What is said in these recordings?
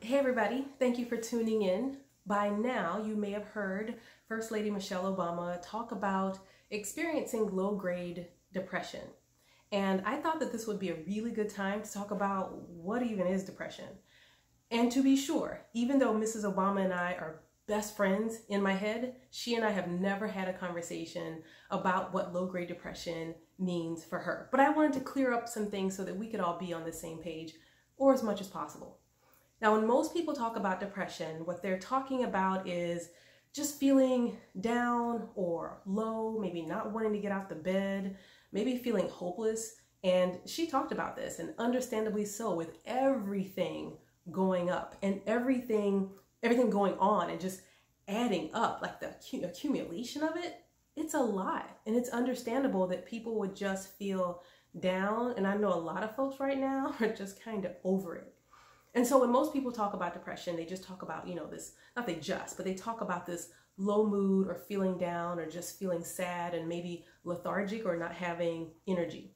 Hey everybody, thank you for tuning in. By now, you may have heard First Lady Michelle Obama talk about experiencing low-grade depression. And I thought that this would be a really good time to talk about what even is depression. And to be sure, even though Mrs. Obama and I are best friends in my head, she and I have never had a conversation about what low-grade depression means for her. But I wanted to clear up some things so that we could all be on the same page, or as much as possible. Now, when most people talk about depression, what they're talking about is just feeling down or low, maybe not wanting to get out the bed, maybe feeling hopeless. And she talked about this, and understandably so, with everything going up and everything going on and just adding up, like the accumulation of it, it's a lot. And it's understandable that people would just feel down. And I know a lot of folks right now are just kind of over it. And so when most people talk about depression, they just talk about, they talk about this low mood or feeling down or just feeling sad and maybe lethargic or not having energy.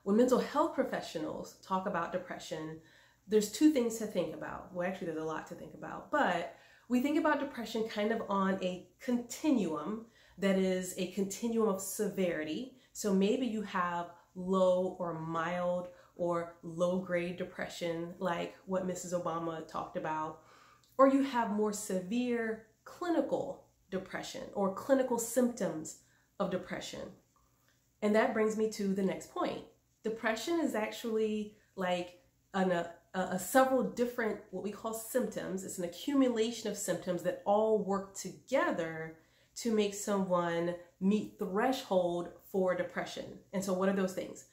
When mental health professionals talk about depression, there's two things to think about. Well, actually, there's a lot to think about, but we think about depression kind of on a continuum that is a continuum of severity. So maybe you have low or mild or low-grade depression, like what Mrs. Obama talked about, or you have more severe clinical depression or clinical symptoms of depression. And that brings me to the next point. Depression is actually like several different, what we call symptoms. It's an accumulation of symptoms that all work together to make someone meet threshold for depression. And so what are those things?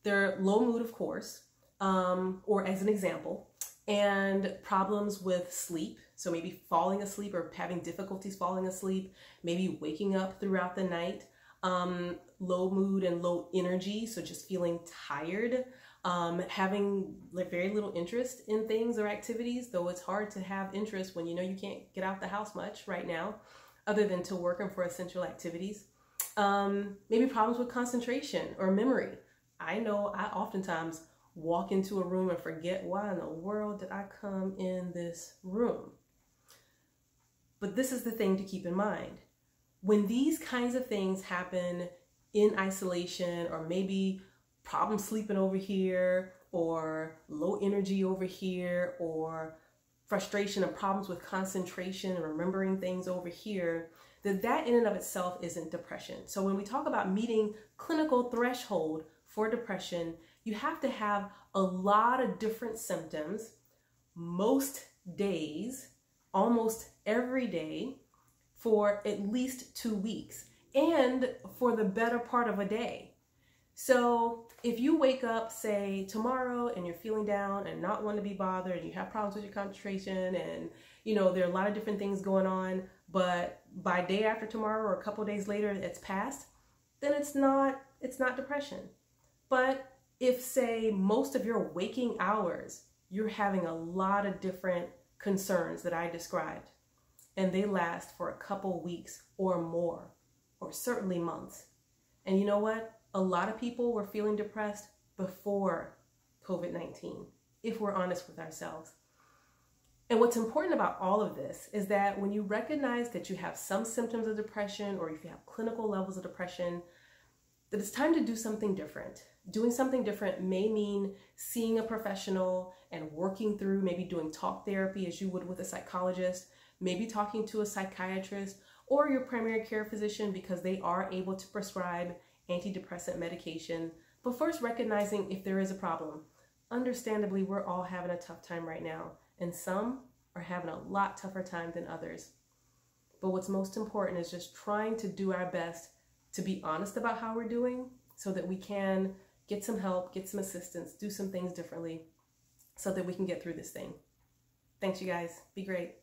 They're low mood, of course, or as an example, and problems with sleep. So maybe falling asleep or having difficulties falling asleep, maybe waking up throughout the night, low mood and low energy. So just feeling tired, having very little interest in things or activities, though it's hard to have interest when you know you can't get out the house much right now, other than to working for essential activities. Maybe problems with concentration or memory. I know I oftentimes walk into a room and forget why in the world did I come in this room. But this is the thing to keep in mind. When these kinds of things happen in isolation, or maybe problem sleeping over here, or low energy over here, or frustration and problems with concentration and remembering things over here, that in and of itself isn't depression. So when we talk about meeting clinical threshold for depression, you have to have a lot of different symptoms most days, almost every day, for at least 2 weeks, and for the better part of a day. So if you wake up, say, tomorrow and you're feeling down and not wanting to be bothered and you have problems with your concentration and, there are a lot of different things going on, but by day after tomorrow or a couple of days later it's passed, then it's not depression. But if, say, most of your waking hours, you're having a lot of different concerns that I described, and they last for a couple weeks or more, or certainly months. And you know what? A lot of people were feeling depressed before COVID-19, if we're honest with ourselves. And what's important about all of this is that when you recognize that you have some symptoms of depression, or if you have clinical levels of depression, that it's time to do something different. Doing something different may mean seeing a professional and working through, maybe doing talk therapy as you would with a psychologist, maybe talking to a psychiatrist or your primary care physician, because they are able to prescribe antidepressant medication. But first, recognizing if there is a problem. Understandably, we're all having a tough time right now, and some are having a lot tougher time than others. But what's most important is just trying to do our best to be honest about how we're doing, so that we can get some help, get some assistance, do some things differently, so that we can get through this thing. Thanks, you guys. Be great.